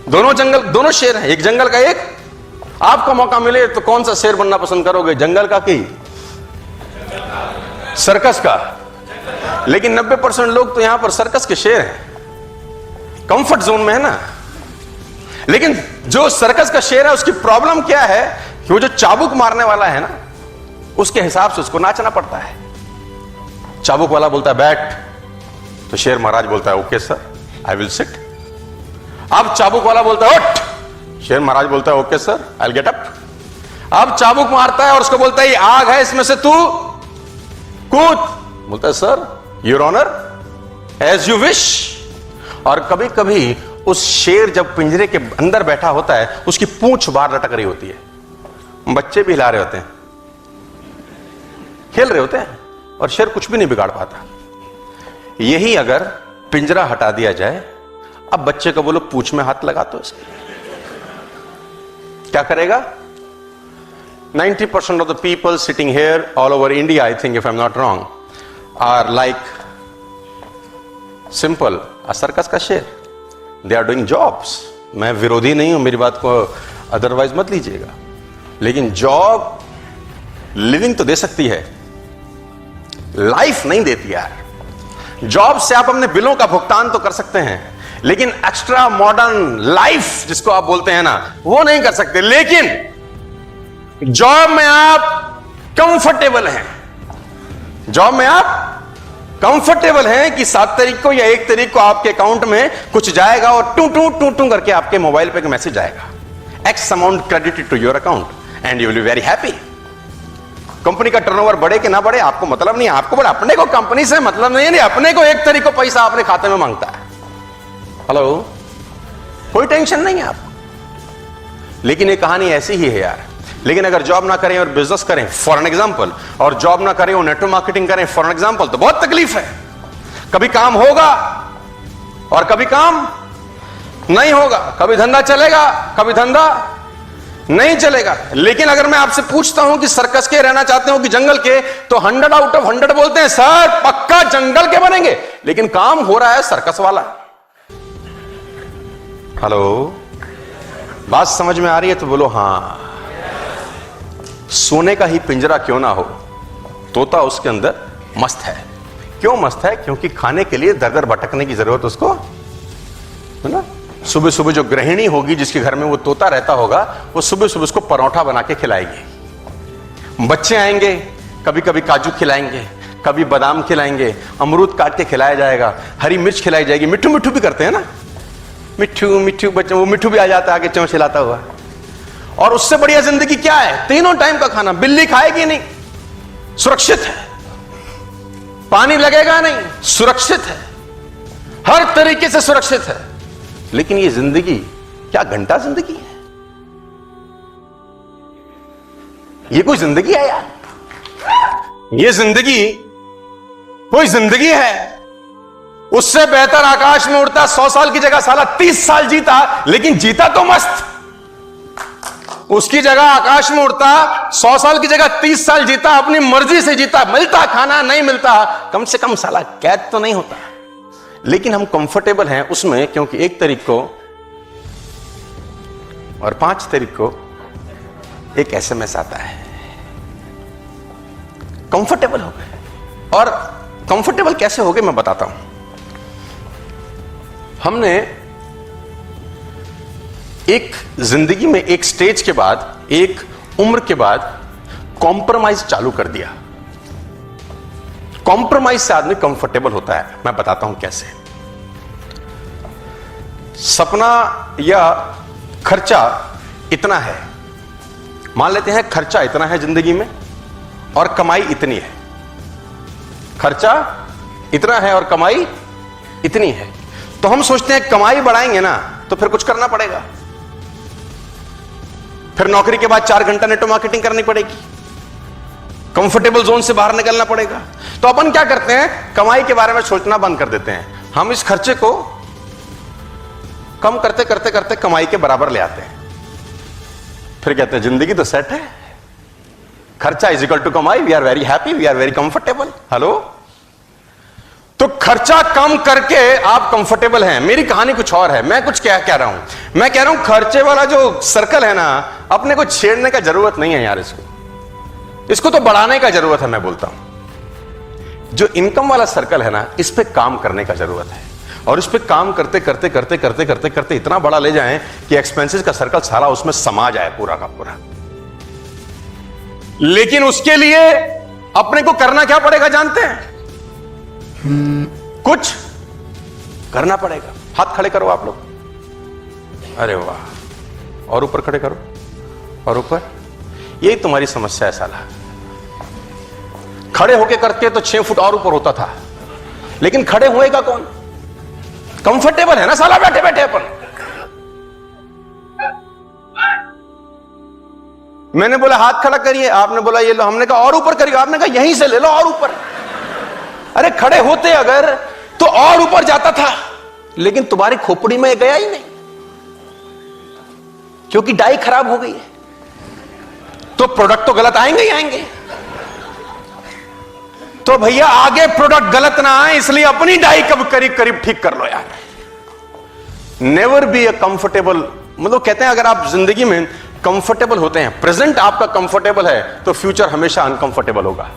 दोनों जंगल, दोनों शेर हैं, एक जंगल का एक। आपको मौका मिले तो कौन सा शेर बनना पसंद करोगे, जंगल का कि सर्कस का? लेकिन 90% लोग तो यहां पर सर्कस के शेर हैं, कंफर्ट जोन में है ना। लेकिन जो सर्कस का शेर है उसकी प्रॉब्लम क्या है कि वो जो चाबुक मारने वाला है ना, उसके हिसाब से उसको नाचना पड़ता है। चाबुक वाला बोलता है बैठ, तो शेर महाराज बोलता है okay sir I will sit. अब चाबुक वाला बोलता है उठ, शेर महाराज बोलता है okay sir I will get up. अब चाबुक मारता है और उसको बोलता है आग है इसमें से तू कूद, बोलता है sir your honour as you wish. और कभी कभी उस शेर जब पिंजरे के अंदर बैठा होता है उसकी पूंछ बाहर लटक रही होती है, बच्चे भी हिला रहे होते हैं, खेल रहे होते हैं, और शेर कुछ भी नहीं बिगाड़ पाता। यही अगर पिंजरा हटा दिया जाए, अब बच्चे को बोलो पूंछ में हाथ लगा तो इसके क्या करेगा? 90% of the people sitting here all over India, I think if I'm not wrong, are like simple a circus का शेर। They are doing jobs। मैं विरोधी नहीं हूं, मेरी बात को अदरवाइज मत लीजिएगा, लेकिन जॉब लिविंग तो दे सकती है, लाइफ नहीं देती यार। जॉब से आप अपने बिलों का भुगतान तो कर सकते हैं, लेकिन एक्स्ट्रा मॉडर्न लाइफ जिसको आप बोलते हैं ना, वो नहीं कर सकते। लेकिन जॉब में आप कंफर्टेबल हैं, जॉब में आप कंफर्टेबल हैं कि 7 तारीख को या 1 तारीख को आपके अकाउंट में कुछ जाएगा और टू टू टू टू करके आपके मोबाइल पे एक मैसेज आएगा, X amount credited to your account and you will be very happy. Company का टर्नओवर बढ़े कि ना बढ़े आपको मतलब नहीं, आपको बड़ा अपने को कंपनी से मतलब नहीं, अपने को 1 तारीख को पैसा अपने खाते में मांगता है। हेलो, कोई टेंशन नहीं है आपको। लेकिन ये कहानी ऐसी ही है यार। लेकिन अगर जॉब ना करें और बिजनेस करें फॉर एन एग्जांपल, और जॉब ना करें और नेटवर्क मार्केटिंग करें फॉर एन एग्जांपल, तो बहुत तकलीफ है। कभी काम होगा और कभी काम नहीं होगा, कभी धंधा चलेगा कभी धंधा नहीं चलेगा। लेकिन अगर मैं आपसे पूछता हूं कि सर्कस के रहना चाहते हो कि जंगल के, तो 100 आउट ऑफ 100 बोलते हैं सर पक्का जंगल के बनेंगे, लेकिन काम हो रहा है सर्कस वाला। हेलो, बात समझ में आ रही है तो बोलो हां। सोने का ही पिंजरा क्यों ना हो, तोता उसके अंदर मस्त है। क्यों मस्त है? क्योंकि खाने के लिए दर दर भटकने की जरूरत उसको है ना। सुबह सुबह जो गृहिणी होगी जिसके घर में वो तोता रहता होगा, वो सुबह सुबह उसको परोठा बना के खिलाएगी। बच्चे आएंगे, कभी कभी काजू खिलाएंगे, कभी बादाम खिलाएंगे, अमरूद काट के खिलाया जाएगा, हरी मिर्च खिलाई जाएगी। मिट्ठू मिट्ठू भी करते हैं ना, मिट्ठू मिट्ठू बच्चे, वो मिट्ठू भी आ जाता है आगे चौंच हिलाता हुआ। और उससे बढ़िया जिंदगी क्या है? तीनों टाइम का खाना। बिल्ली खाएगी नहीं, सुरक्षित है। पानी लगेगा नहीं, सुरक्षित है, हर तरीके से सुरक्षित है। लेकिन ये जिंदगी क्या घंटा जिंदगी है? ये कोई जिंदगी है यार? ये जिंदगी कोई जिंदगी है? उससे बेहतर आकाश में उड़ता 100 साल की जगह साला 30 साल जीता, लेकिन जीता तो मस्त। उसकी जगह आकाश में उड़ता 100 साल की जगह 30 साल जीता, अपनी मर्जी से जीता, मिलता खाना नहीं मिलता, कम से कम साला कैद तो नहीं होता। लेकिन हम कंफर्टेबल हैं उसमें, क्योंकि 1 तारीख को और 5 तारीख को एक SMS आता है। कंफर्टेबल हो गए। और कंफर्टेबल कैसे हो गए मैं बताता हूं। हमने एक जिंदगी में एक स्टेज के बाद, एक उम्र के बाद कॉम्प्रोमाइज चालू कर दिया। कॉम्प्रोमाइज से आदमी कंफर्टेबल होता है। मैं बताता हूं कैसे। सपना या खर्चा इतना है, मान लेते हैं खर्चा इतना है जिंदगी में और कमाई इतनी है। खर्चा इतना है और कमाई इतनी है, तो हम सोचते हैं कमाई बढ़ाएंगे ना तो फिर कुछ करना पड़ेगा। फिर नौकरी के बाद 4 घंटा नेटवर्क मार्केटिंग करनी पड़ेगी, कंफर्टेबल जोन से बाहर निकलना पड़ेगा। तो अपन क्या करते हैं? कमाई के बारे में सोचना बंद कर देते हैं। हम इस खर्चे को कम करते करते करते कमाई के बराबर ले आते हैं। फिर कहते हैं जिंदगी तो सेट है, खर्चा इज इक्वल टू कमाई, we are very happy, we are very comfortable. Hello, तो खर्चा कम करके आप कंफर्टेबल हैं। मेरी कहानी कुछ और है, मैं कुछ क्या कह रहा हूं, मैं कह रहा हूं खर्चे वाला जो सर्कल है ना, अपने को छेड़ने का जरूरत नहीं है यार, इसको तो बढ़ाने का जरूरत है। मैं बोलता हूं जो इनकम वाला सर्कल है ना, इस पे काम करने का जरूरत है, और इस पे काम करते करते करते करते करते करते इतना बड़ा ले जाएं कि एक्सपेंसेस का सर्कल सारा उसमें समा जाए पूरा का पूरा। लेकिन उसके लिए अपने को करना क्या पड़ेगा जानते हैं? कुछ करना पड़ेगा। हाथ खड़े करो आप लोग। अरे वाह, और ऊपर खड़े करो, और ऊपर। यही तुम्हारी समस्या है साला। खड़े होके करते तो 6 फुट और ऊपर होता था, लेकिन खड़े होएगा कौन? कंफर्टेबल है ना साला बैठे बैठे अपन। मैंने बोला हाथ खड़ा करिए, आपने बोला ये लो, हमने कहा और ऊपर करिए, आपने कहा यहीं से ले लो और ऊपर। अरे खड़े होते अगर तो और ऊपर जाता था, लेकिन तुम्हारी खोपड़ी में गया ही नहीं, क्योंकि डाई खराब हो गई है। तो प्रोडक्ट तो गलत आएंगे ही आएंगे। तो भैया आगे प्रोडक्ट गलत ना आए, इसलिए अपनी डाई कब करीब करीब ठीक कर लो यार। नेवर बी अ कंफर्टेबल, मतलब कहते हैं अगर आप जिंदगी में कंफर्टेबल होते हैं, प्रेजेंट आपका कंफर्टेबल है, तो फ्यूचर हमेशा अनकंफर्टेबल होगा।